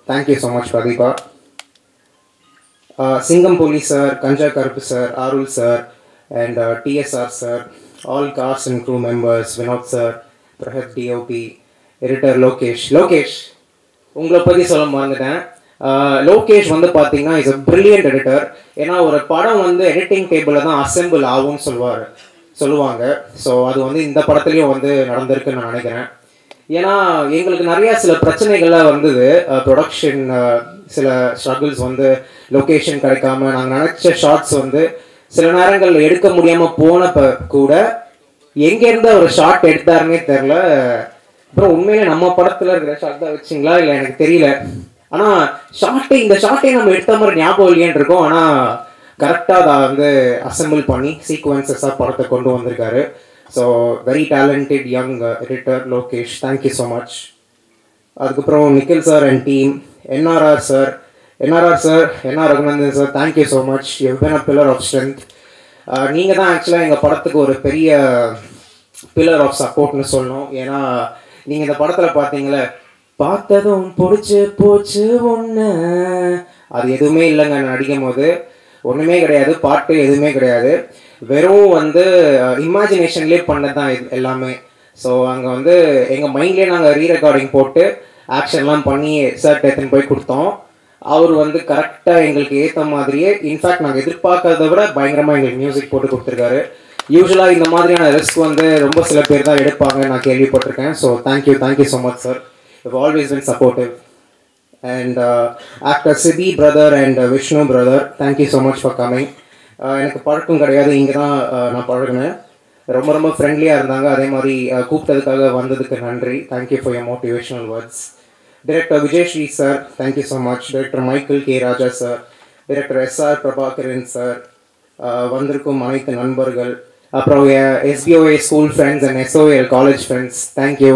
thank you so much Pratibha. Singam police sir, Ganja Karuppu sir, Arul sir and TSR sir, all cast and crew members, Vinod sir, Prahath DOP, editor Lokesh உங்களை பற்றி சொல்ல மறந்துட்டேன். லோகேஷ் வந்து பார்த்தீங்கன்னா இஸ் அ பிரில்லியன்ட் எடிட்டர். ஏன்னா ஒரு படம் வந்து எடிட்டிங் டேபிளில் தான் அசெம்பிள் ஆகும்னு சொல்லுவாங்க. ஸோ அது வந்து இந்த படத்துலையும் வந்து நடந்திருக்குன்னு நான் நினைக்கிறேன். ஏன்னா எங்களுக்கு நிறையா சில பிரச்சனைகள்லாம் வந்தது, ப்ரொடக்ஷன் சில ஸ்ட்ரகிள்ஸ் வந்து லொக்கேஷன் கிடைக்காம நாங்கள் நினச்ச ஷார்ட்ஸ் வந்து சில நேரங்களில் எடுக்க முடியாமல் போனப்போ கூட எங்கேருந்து ஒரு ஷார்ட் எடுத்தாருன்னே தெரில. அப்புறம் உண்மையிலே நம்ம படத்தில் இருக்கிற ஷார்ட் தான் வச்சிங்களா இல்லை எனக்கு தெரியல. ஆனால் இந்த ஷார்ட்டை நம்ம எடுத்த மாதிரி ஞாபகம் இல்லையான்னு இருக்கோம். ஆனால் கரெக்டாக அதை வந்து அசெம்பிள் பண்ணி சீக்வன்சஸாக படத்தை கொண்டு வந்திருக்காரு. So very talented young editor Lokesh, thank you so much. அதுக்கப்புறம் Nikhil sir and team, NR sir, NR Raghunandan sir, thank you so much. You have been a pillar of strength. நீங்கள் தான் ஆக்சுவலாக எங்கள் படத்துக்கு ஒரு பெரிய பில்லர் ஆஃப் சப்போர்ட்னு சொல்லணும். ஏன்னா நீங்கள் இந்த படத்தில் பார்த்தீங்களே, பார்த்ததும் பிடிச்சி போச்சு ஒன்று, அது எதுவுமே இல்லைங்க. நான் நடிக்கும் போது ஒன்றுமே கிடையாது, பாட்டு எதுவுமே கிடையாது, வெறும் வந்து இமேஜினேஷன்லேயே பண்ணது தான் இது எல்லாமே. ஸோ அங்கே வந்து எங்கள் மைண்ட்லேயே நாங்கள் ரீரெக்கார்டிங் போட்டு ஆக்ஷன்லாம் பண்ணி சார் எடுத்துன்னு போய் கொடுத்தோம். அவர் வந்து கரெக்டாக எங்களுக்கு ஏற்ற மாதிரியே, இன்ஃபேக்ட் நாங்கள் எதிர்பார்க்கறத விட பயங்கரமாக எங்களுக்கு மியூசிக் போட்டு கொடுத்துருக்காரு. யூஸ்வலாக இந்த மாதிரியான ரிஸ்க் வந்து ரொம்ப சில பேர் தான் எடுப்பாங்க நான் கேள்விப்பட்டிருக்கேன். So thank you so much sir. You always been supportive. And actor Sibi brother and Vishnu brother, thank you so much for coming. எனக்கு பழக்கம் கிடையாது, இங்கே தான் நான் பழகினேன். ரொம்ப ரொம்ப ஃப்ரெண்ட்லியாக இருந்தாங்க. அதே மாதிரி கூப்பிட்டதுக்காக வந்ததுக்கு நன்றி. Thank you for your motivational words. Director Vijayasri sir, thank you so much. Director Michael K Raja sir, director SR Prabhakaran sir, வந்திருக்கும் அனைத்து நண்பர்கள், அப்புறம் SBOA school friends and SOL college friends, thank you.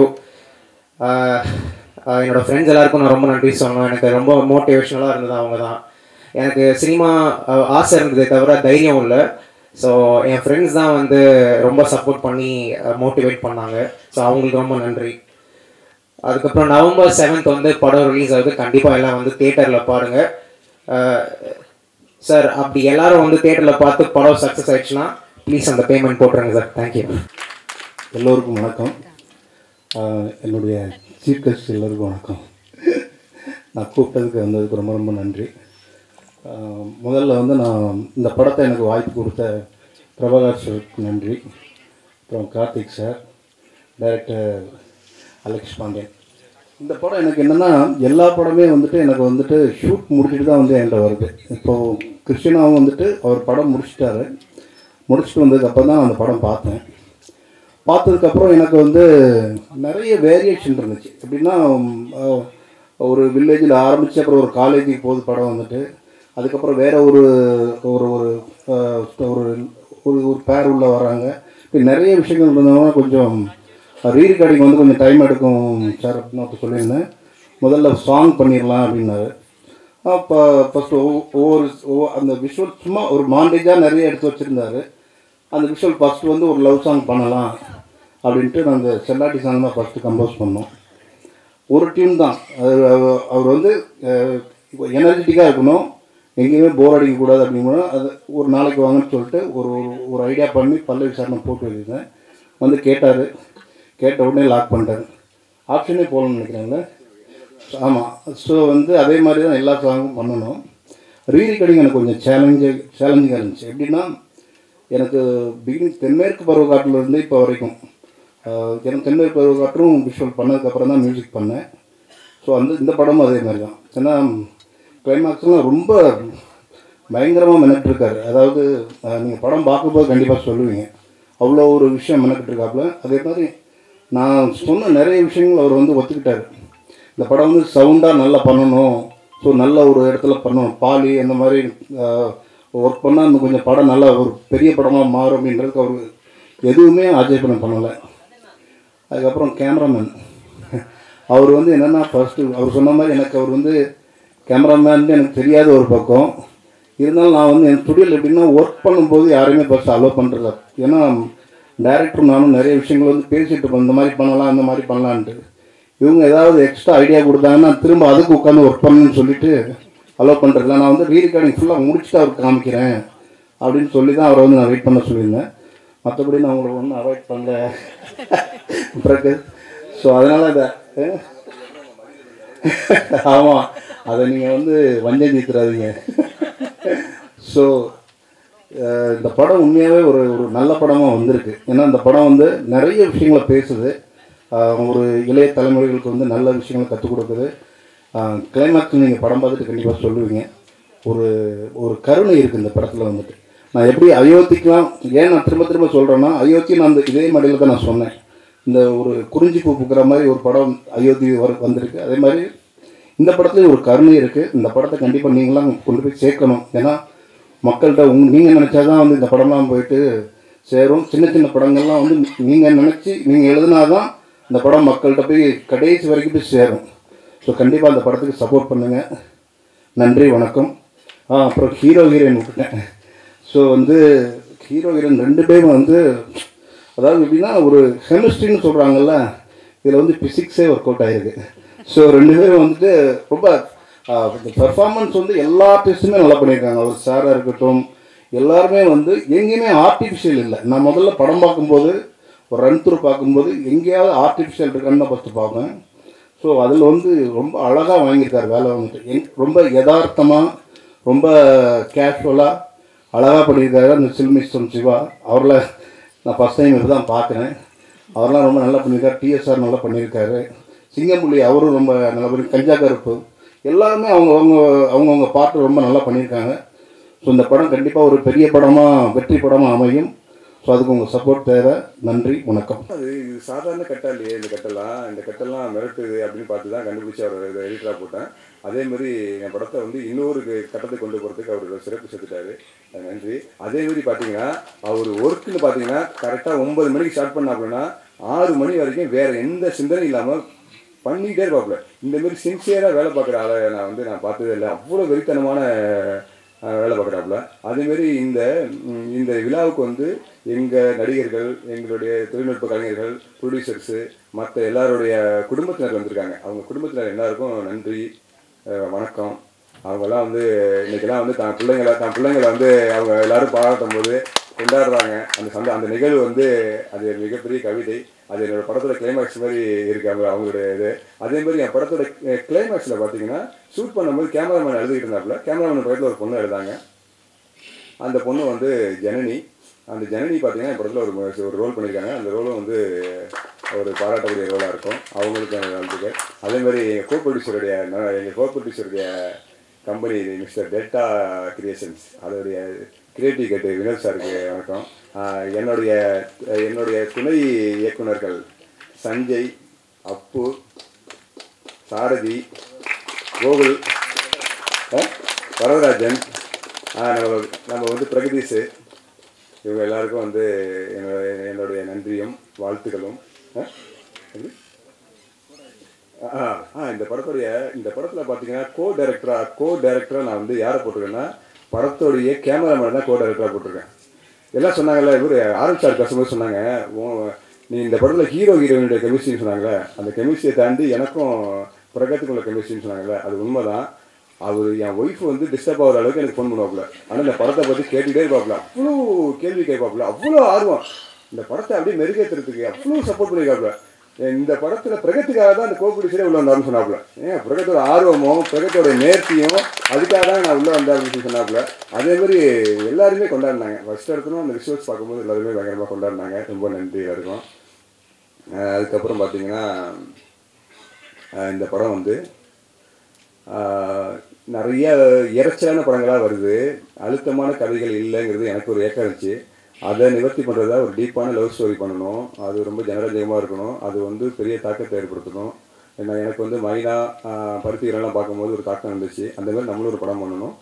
என்னோடய ஃப்ரெண்ட்ஸ் எல்லாருக்கும் நான் ரொம்ப நன்றி சொல்லணும். எனக்கு ரொம்ப மோட்டிவேஷ்னலாக இருந்தது அவங்க தான். எனக்கு சினிமா ஆசை இருந்ததே தவிர தைரியம் இல்லை. ஸோ என் ஃப்ரெண்ட்ஸ் தான் வந்து ரொம்ப சப்போர்ட் பண்ணி மோட்டிவேட் பண்ணாங்க. ஸோ அவங்களுக்கு ரொம்ப நன்றி. அதுக்கப்புறம் நவம்பர் 7th வந்து படம் ரிலீஸ் ஆகுது. கண்டிப்பாக எல்லாம் வந்து தியேட்டரில் பாருங்கள் சார். அப்படி எல்லாரும் வந்து தியேட்டரில் பார்த்து படம் சக்ஸஸ் ஆயிடுச்சுன்னா ப்ளீஸ் அந்த பேமெண்ட் போட்டுருங்க சார். தேங்க்யூ. எல்லோருக்கும் வணக்கம். என்னுடைய சீஃப் கெஸ்ட் எல்லோருக்கும் வணக்கம். நான் கூப்பிட்டதுக்கு வந்ததுக்கு ரொம்ப ரொம்ப நன்றி. முதல்ல வந்து நான் இந்த படத்தை எனக்கு வாய்ப்பு கொடுத்த பிரபாகர் சாருக்கு நன்றி. அப்புறம் Karthik sir, director Alex Pandian. இந்த படம் எனக்கு என்னென்னா, எல்லா படமே வந்துட்டு எனக்கு வந்துட்டு ஷூட் முடிச்சுட்டு தான் வந்து என்கிட்ட வருது. இப்போது கிருஷ்ணாவும் வந்துட்டு அவர் படம் முடிச்சுட்டு வந்ததுக்கப்புறம் தான் அந்த படம் பார்த்தேன். பார்த்ததுக்கப்புறம் எனக்கு வந்து நிறைய வேரியேஷன் இருந்துச்சு. எப்படின்னா, ஒரு வில்லேஜில் ஆரம்பித்து அப்புறம் ஒரு காலேஜுக்கு போகுது படம் வந்துட்டு, அதுக்கப்புறம் வேறு ஒரு ஒரு ஒரு ஒரு பேர் உள்ளே வராங்க. இப்போ நிறைய விஷயங்கள் இருந்தவங்க கொஞ்சம் ரீரெக்கார்டிங் வந்து கொஞ்சம் டைம் எடுக்கும் சார் அப்படின்னு நான் சொல்லியிருந்தேன். முதல்ல சாங் பண்ணிடலாம் அப்படின்னாரு. அப்போ ஃபஸ்ட்டு அந்த விஷுவல் சும்மா ஒரு மாண்டேஜாக நிறைய எடுத்து வச்சுருந்தாரு. அந்த விஷுவல் ஃபஸ்ட்டு வந்து ஒரு லவ் சாங் பண்ணலாம் அப்படின்ட்டு நான் அந்த செல்லாட்டி சாங் தான் ஃபஸ்ட்டு கம்போஸ் பண்ணோம். ஒரு டீம் தான். அவர் வந்து எனர்ஜெட்டிக்காக இருக்கணும், எங்கேயுமே போர் அடிக்கக்கூடாது அப்படின்னா அது ஒரு நாளைக்கு வாங்கன்னு சொல்லிட்டு ஒரு ஐடியா பண்ணி பல்லவி சார் நான் போட்டு வச்சுருந்தேன். வந்து கேட்ட உடனே லாக் பண்ணிட்டாரு. ஆப்ஷனே போகணும்னு நினைக்கிறாங்க. ஆமாம். ஸோ வந்து அதே மாதிரி தான் எல்லா சாங்கும் பண்ணணும். ரீரெக்கார்டிங் எனக்கு கொஞ்சம் சேலஞ்சிங்காக இருந்துச்சு. எப்படின்னா, எனக்கு பிகினிங் தென்மேற்கு பருவக்காட்டிலேருந்து இப்போ வரைக்கும் எனக்கு தென்மேற்கு பருவக்காற்றும் விஷுவல் பண்ணதுக்கப்புறம் தான் மியூசிக் பண்ணேன். ஸோ இந்த படமும் அதே மாதிரி தான். ஏன்னா கிளைமாக்ஸ்லாம் ரொம்ப பயங்கரமாக மெனக்கிட்டுருக்காரு. அதாவது நீங்கள் படம் பார்க்கும்போது கண்டிப்பாக சொல்லுவீங்க, அவ்வளோ ஒரு விஷயம் மெனக்கிட்டுருக்காப்புல. அதே மாதிரி நான் சொன்ன நிறைய விஷயங்கள் அவர் வந்து ஒத்துக்கிட்டார். இந்த படம் வந்து சவுண்டாக நல்லா பண்ணணும், ஸோ நல்ல ஒரு இடத்துல பண்ணணும், பாலி அந்த மாதிரி ஒர்க் பண்ணால் இன்னும் கொஞ்சம் படம் நல்லா ஒரு பெரிய படமாக மாறும் அப்படின்றதுக்கு அவர் எதுவுமே ஆட்சேபணம் பண்ணலை. அதுக்கப்புறம் கேமராமேன் அவர் வந்து என்னென்னா, ஃபஸ்ட்டு அவர் சொன்ன மாதிரி எனக்கு அவர் வந்து கேமராமேன் எனக்கு தெரியாத ஒரு பக்கம் இருந்தாலும், நான் வந்து என் ஸ்டுடியோவில் எப்படின்னா ஒர்க் பண்ணும்போது யாரையுமே ஃபஸ்ட்டு அலோவ் பண்ணுறதில்ல. ஏன்னா டைரக்டர் நானும் நிறைய விஷயங்கள் வந்து பேசிகிட்டு இருப்போம், இந்த மாதிரி பண்ணலாம் இந்த மாதிரி பண்ணலான்ட்டு. இவங்க ஏதாவது எக்ஸ்ட்ரா ஐடியா கொடுத்தாங்கன்னா திரும்ப அதுக்கு உட்காந்து ஒர்க் பண்ணணும்னு சொல்லிட்டு அலோவ் பண்ணுறதில்ல. நான் வந்து ரீரெக்கார்டிங் ஃபுல்லாக முடிச்சுட்டு அவருக்கு காமிக்கிறேன் அப்படின்னு சொல்லி தான் அவரை வந்து நான் வெயிட் பண்ண சொல்லியிருந்தேன். மற்றபடி நான் உங்களை ஒன்றும் அவாய்ட் பண்ணல பிறகு. ஸோ அதனால் இதை ஆமாம், அதை நீங்கள் வந்து வஞ்சம் தீர்த்துறாதீங்க. ஸோ இந்த படம் உண்மையாகவே ஒரு நல்ல படமாக வந்திருக்கு. ஏன்னா இந்த படம் வந்து நிறைய விஷயங்களை பேசுது, ஒரு இளைய தலைமுறைகளுக்கு வந்து நல்ல விஷயங்களை கற்றுக் கொடுக்குது. கிளைமேக்ஸ் நீங்கள் படம் பார்த்துட்டு கண்டிப்பாக சொல்லுவீங்க. ஒரு கருணை இருக்குது இந்த படத்தில் வந்துட்டு. நான் எப்படி அயோத்திக்கெலாம் ஏன் நான் திரும்ப சொல்கிறேன்னா, அயோத்தி நான் இதே மடியில் தான் நான் சொன்னேன். இந்த ஒரு குறிஞ்சி பூ பூக்கிற மாதிரி ஒரு படம் அயோத்தி வந்திருக்கு. அதே மாதிரி இந்த படத்துலேயும் ஒரு கருணை இருக்குது. இந்த படத்தை கண்டிப்பாக நீங்களாம் கொண்டு போய் சேர்க்கணும். ஏன்னா மக்கள்கிட்ட நீங்கள் நினச்சா தான் வந்து இந்த படம்லாம் போயிட்டு சேரும். சின்ன படங்கள்லாம் வந்து நீங்கள் நினச்சி நீங்கள் எழுதுனா தான் இந்த படம் மக்கள்கிட்ட போய் கடைசி வரைக்கும் போய் சேரும். ஸோ கண்டிப்பாக அந்த படத்துக்கு சப்போர்ட் பண்ணுங்கள். நன்றி, வணக்கம். அப்புறம் ஹீரோயின் விட்டுட்டேன். ஸோ வந்து ஹீரோயின் 2 பேரும் வந்து அதாவது எப்படின்னா ஒரு கெமிஸ்ட்ரின்னு சொல்கிறாங்கல்ல, இதில் வந்து ஃபிசிக்ஸே ஒர்க் அவுட் ஆகிருக்கு. ஸோ 2 பேரும் வந்துட்டு ரொம்ப பெர்ஃபார்மன்ஸ் வந்து எல்லா டெஸ்ட்டுமே நல்லா பண்ணியிருக்காங்க. அவர் சாராக இருக்கட்டும், எல்லாருமே வந்து எங்கேயுமே ஆர்டிஃபிஷியல் இல்லை. நான் முதல்ல படம் பார்க்கும்போது ஒரு ரன் த்ரூ பார்க்கும்போது எங்கேயாவது ஆர்டிஃபிஷியல் இருக்கான்னு தான் ஃபஸ்ட்டு பார்ப்பேன். ஸோ அதில் வந்து ரொம்ப அழகாக வாங்கியிருக்காரு வேலை வந்துட்டு. ரொம்ப யதார்த்தமாக ரொம்ப கேஷுவலாக அழகாக பண்ணியிருக்காரு அந்த சில்மிஸ்டம் சிவா. அவரில் நான் ஃபஸ்ட் டைம் இப்போ தான் பார்க்குறேன். அவரெல்லாம் ரொம்ப நல்லா பண்ணியிருக்காரு. டிஎஸ்ஆர் நல்லா பண்ணியிருக்காரு. சிங்கம்புள்ளி அவரும் ரொம்ப நல்லா பண்ணி, கஞ்சா கருப்பு எல்லாருமே அவங்கவுங்க பாட்டு ரொம்ப நல்லா பண்ணியிருக்காங்க. ஸோ இந்த படம் கண்டிப்பாக ஒரு பெரிய படமாக வெற்றி படமாக அமையும். ஸோ அதுக்கு உங்கள் சப்போர்ட் தேவை. நன்றி, வணக்கம். இது சாதாரண கட்டா இல்லையே, இந்த கட்டெல்லாம் மிரட்டுது அப்படின்னு பார்த்து தான் கண்டுபிடிச்சி அவர் இதை எடிட்டராக போட்டேன். அதேமாதிரி என் படத்தை வந்து இன்னொரு கட்டத்தை கொண்டு போகிறதுக்கு அவர் சிறப்பு சேர்த்துட்டாரு. நன்றி. அதேமாதிரி பார்த்தீங்கன்னா அவர் ஒர்க்குன்னு பார்த்தீங்கன்னா கரெக்டாக 9 மணிக்கு ஸ்டார்ட் பண்ண அப்படின்னா 6 மணி வரைக்கும் வேறு எந்த சிந்தனையும் இல்லாமல் பண்ணிக்கிட்டே இருப்பாப்புல. இந்தமாரி சின்சியராக வேலை பார்க்குற ஆளை நான் பார்த்ததே இல்லை. அவ்வளோ வெறித்தனமான வேலை பார்க்குறாப்புல. அதேமாரி இந்த விழாவுக்கு வந்து எங்கள் நடிகர்கள், எங்களுடைய தொழில்நுட்ப கலைஞர்கள், ப்ரொடியூசர்ஸு, மற்ற எல்லாருடைய குடும்பத்தினர் வந்திருக்காங்க. அவங்க குடும்பத்தினர் எல்லாருக்கும் நன்றி, வணக்கம். அவங்கெல்லாம் வந்து இன்றைக்கெல்லாம் வந்து தான் பிள்ளைங்களை வந்து அவங்க எல்லோரும் பாராட்டும் போது கொண்டாடுறாங்க. அந்த நிகழ்வு வந்து அது மிகப்பெரிய கவிதை. அது என்னோடய படத்தோட கிளைமேக்ஸ் மாதிரி இருக்காங்க அவங்களுடைய இது. அதேமாதிரி என் படத்தோட கிளைமேக்ஸில் பார்த்தீங்கன்னா ஷூட் பண்ணும்போது கேமராமேன் எழுதிக்கிட்டு இருந்தாப்புல. கேமராமேன் பக்கத்தில் ஒரு பொண்ணு எழுதாங்க. அந்த பொண்ணு வந்து ஜனனி. அந்த ஜனனி பார்த்தீங்கன்னா என் படத்தில் ஒரு ரோல் பண்ணியிருக்காங்க. அந்த ரோலும் வந்து ஒரு பாராட்டக்கூடிய ரோலாக இருக்கும். அவங்களுக்கு வாழ்த்துக்கள். அதேமாதிரி எங்கள் கோ ப்ரொடியூசருடைய கம்பெனி மிஸ்டர் டெல்டா கிரியேஷன்ஸ், அதோடைய கிரியேட்டிவ் கேட்டு வினோத் சாருக்கு வணக்கம். என்னுடைய துணை இயக்குனர்கள் சஞ்சய், அப்பு, சாரதி, கோகுல், வரதராஜன், நம்ம வந்து பிரகதீஷ், இவங்க எல்லாருக்கும் வந்து என்னுடைய நன்றியும் வாழ்த்துக்களும். இந்த படத்தில் பார்த்தீங்கன்னா கோ டைரக்டராக நான் வந்து யாரை போட்டிருக்கேன்னா படத்தோடைய கேமராமேன் தான் கோ டைரக்டராக போட்டிருக்கேன். எல்லாம் சொன்னாங்கல்ல, இவர் ஆரம்பிச்சார் பேசும்போது சொன்னாங்க, நீ இந்த படத்தில் ஹீரோயினுடைய கெமிஸ்ட்ரின்னு சொன்னாங்களே, அந்த கெமிஸ்ட்ரியை தாண்டி எனக்கும் பிரகத்துக்கு உள்ள கெமிஸ்ட்ரின்னு சொன்னாங்கல்ல, அது உண்மை தான். அவர் என் ஒய்ஃப் வந்து டிஸ்டர்ப் ஆகிற அளவுக்கு எனக்கு ஃபோன் பண்ணுவாப்புல. ஆனால் இந்த படத்தை பற்றி கேட்டுகிட்டே இருப்பாப்புல, அவ்வளோ கேள்வி கேட்பாப்புல, அவ்வளோ ஆர்வம். இந்த படத்தை அப்படியே மெருகேற்றுறதுக்கு அவ்வளோ சப்போர்ட் பண்ணியிருக்காப்புல. இந்த படத்தில் பிரகத்துக்காக தான் அந்த கோபிடிச்சரே உள்ள வந்தாருன்னு சொன்னாப்புல. பிரகத்தோட ஆர்வமும் பிரகத்தோட நேர்த்தியும் அதுக்காக தான் நான் உள்ளே வந்தேன் அப்படின்னு சொன்னாப்புல. அதேமாதிரி எல்லாருமே கொண்டாடினாங்க. ஃபஸ்ட் இடத்துல அந்த விஷுவல்ஸ் பார்க்கும்போது எல்லாருமே பயங்கரமாக கொண்டாடினாங்க. ரொம்ப நன்றி எல்லாருக்கும். அதுக்கப்புறம் பார்த்தீங்கன்னா இந்த படம் வந்து நிறைய இறைச்சலான படங்களாக வருது, அழுத்தமான கதைகள் இல்லைங்கிறது எனக்கு ஒரு ஏக்கம் இருந்துச்சு. அதை நிவர்த்தி பண்ணுறதா ஒரு டீப்பான லவ் ஸ்டோரி பண்ணணும். அது ரொம்ப ஜனரஞ்சகமாக இருக்கணும். அது வந்து பெரிய தாக்கத்தை ஏற்படுத்தணும். ஏன்னா எனக்கு வந்து மைனா பருத்திகரெல்லாம் பார்க்கும்போது ஒரு தாக்கம் இருந்துச்சு. அந்தமாதிரி நம்மளும் ஒரு படம் பண்ணணும்.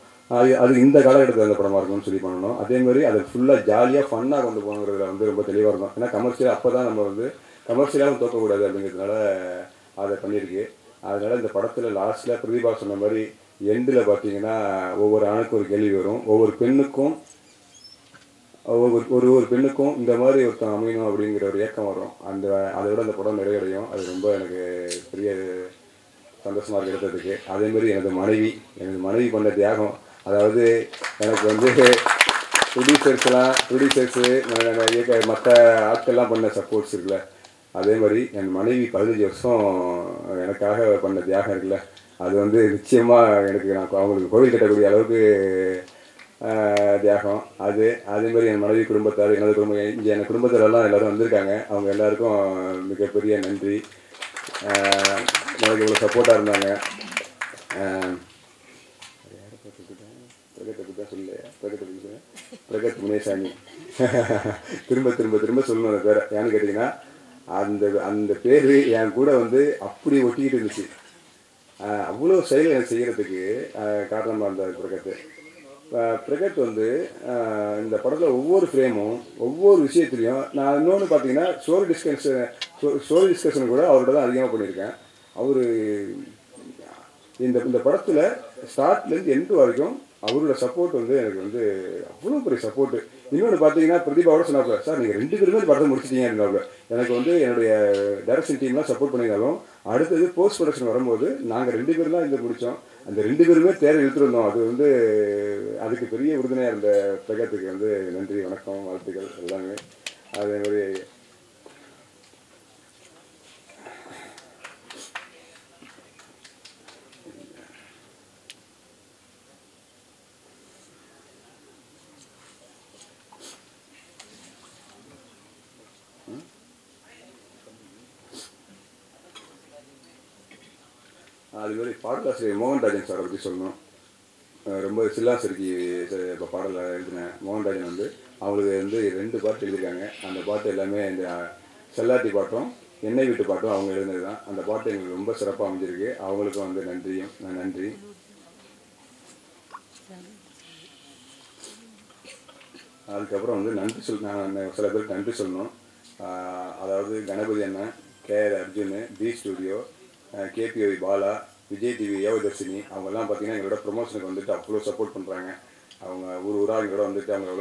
அது இந்த காலகட்டத்தில் அந்த படமாக இருக்கணும்னு சொல்லி பண்ணணும். அதேமாதிரி அதை ஃபுல்லாக ஜாலியாக ஃபன்னாக கொண்டு போகணுங்கிறதுல வந்து ரொம்ப தெளிவாக இருக்கும். ஏன்னா கமர்ஷியலாக அப்போ தான் நம்ம வந்து கமர்ஷியலாகவும் தோக்கக்கூடாது அப்படிங்கிறதுனால அதை பண்ணியிருக்கு. அதனால் இந்த படத்தில் லாஸ்ட்டில் பிரதீபா சொன்ன மாதிரி எண்டில் பார்த்தீங்கன்னா ஒவ்வொரு ஆணுக்கும் ஒரு கேள்வி வரும், ஒவ்வொரு பெண்ணுக்கும் ஒரு பெண்ணுக்கும் இந்த மாதிரி ஒருத்தன் அமையணும் அப்படிங்கிற ஒரு ஏக்கம் வரும். அதோட அந்த படம் நிறைவடையும். அது ரொம்ப எனக்கு பெரிய சந்தோஷமாக இருக்கு எடுத்ததுக்கு. அதேமாதிரி எனது மனைவி பண்ண தியாகம், அதாவது எனக்கு வந்து ப்ரொடியூசர்ஸு மற்ற ஆட்கள்லாம் பண்ண சப்போர்ட்ஸ் இருக்குல்ல, அதே மாதிரி என் மனைவி 15 வருஷம் எனக்காக பண்ண தியாகம் இருக்குல்ல, அது வந்து நிச்சயமாக எனக்கு நான் அவங்களுக்கு கோவில் கட்டக்கூடிய அளவுக்கு தியாகம். அதேமாதிரி என் மனைவி குடும்பத்தார், எனது குடும்பம், இங்கே என் குடும்பத்திலெல்லாம் எல்லோரும் வந்திருக்காங்க. அவங்க எல்லாருக்கும் மிகப்பெரிய நன்றி. எனக்கு இவ்வளோ சப்போர்ட்டாக இருந்தாங்க. பிரகத் முனேசாமி திரும்ப சொல்லணும் அந்த பேரை. ஏன்னு கேட்டிங்கன்னா அந்த பேர் என் கூட வந்து அப்படி ஒட்டிக்கிட்டு இருந்துச்சு. அவ்வளோ செயல் எனக்கு செய்கிறதுக்கு காரணமாக இருந்தார் பிரகத் வந்து இந்த படத்தில் ஒவ்வொரு ஃப்ரேமும் ஒவ்வொரு விஷயத்துலையும் நான் இன்னொன்று பார்த்தீங்கன்னா ஸ்டோரி டிஸ்கஷன் கூட அவரோட தான் அதிகமாக பண்ணியிருக்கேன். அவர் இந்த படத்தில் ஸ்டார்ட்லேருந்து எண்டு வரைக்கும் அவரோட சப்போர்ட் வந்து எனக்கு வந்து அவ்வளோ பெரிய சப்போர்ட்டு. இன்னொன்று பார்த்தீங்கன்னா பிரதீபாவோட சொன்னாப்புல, சார் நீங்கள் 2 பேருமே படத்தை முடிச்சிட்டீங்க இருந்தாப்புல. எனக்கு வந்து என்னுடைய டைரக்ஷன் டீம்லாம் சப்போர்ட் பண்ணியிருந்தாலும் அடுத்தது போஸ்ட் ப்ரொடக்ஷன் வரும்போது நாங்கள் 2 பேரும் தான் இந்த முடித்தோம். அந்த 2 பேருமே தேரை இழுத்துருந்தோம். அது வந்து அதுக்கு பெரிய உறுதுணையாக இருந்த பிரகத்துக்கு வந்து நன்றி, வணக்கம், வாழ்த்துக்கள் எல்லாமே. அதே மாதிரி அதுமாதிரி பாடலாசிரியர் மோகன்ராஜன் சாரை பற்றி சொல்லணும். ரொம்ப சில்லாசிரிக்கு இப்போ பாடலை எழுதின மோகன்ராஜன் வந்து அவங்களுக்கு வந்து 2 பாட்டு எழுதியிருக்காங்க. அந்த பாட்டு எல்லாமே இந்த செல்லாட்டி பாட்டும் எண்ணெய் வீட்டு பாட்டும் அவங்க எழுதுனது தான். அந்த பாட்டு எங்களுக்கு ரொம்ப சிறப்பாக அமைஞ்சிருக்கு. அவங்களுக்கும் வந்து நன்றி. அதுக்கப்புறம் வந்து நான் சில பேருக்கு நன்றி சொல்லணும். அதாவது கணபதி அண்ணன், KR Arjun, B studio, KPOV Bala, Vijay TV Yogadharshini அவங்கெல்லாம் பார்த்தீங்கன்னா எங்களோட ப்ரொமோஷனுக்கு வந்துட்டு அவ்வளோ சப்போர்ட் பண்ணுறாங்க. அவங்க ஊராக எங்களோட வந்துட்டு அவங்க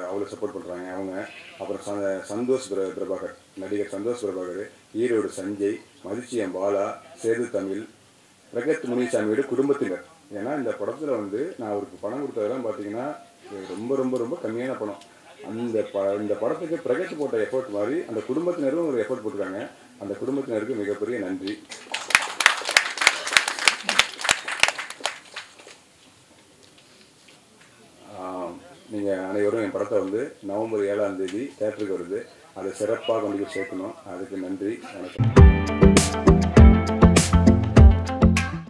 அவ்வளோ சப்போர்ட் பண்ணுறாங்க அவங்க. அப்புறம் சந்தோஷ் பிரபாகர், நடிகர் சந்தோஷ் பிரபாகர், ஈரோடு சஞ்சய், மதிச்சியம் பாலா, சேது தமிழ், பிரகத் முனிசாமியோட குடும்பத்தினர். ஏன்னா இந்த படத்தில் வந்து நான் அவருக்கு பணம் கொடுத்ததெல்லாம் பார்த்தீங்கன்னா ரொம்ப ரொம்ப ரொம்ப கம்மியான பணம். இந்த படத்துக்கு பிரகத் போட்ட எஃபோர்ட் மாதிரி அந்த குடும்பத்தினரும் ஒரு எஃபோர்ட் போட்டிருக்காங்க. அந்த குடும்பத்தினருக்கு மிகப்பெரிய நன்றி. நீங்கள் அனைவரும் என் படத்தை வந்து நவம்பர் 7ஆம் தேதி தியேட்டருக்கு வருது. அதை சிறப்பாக கொண்டு போய் சேர்க்கணும். அதுக்கு நன்றி. வணக்கம்.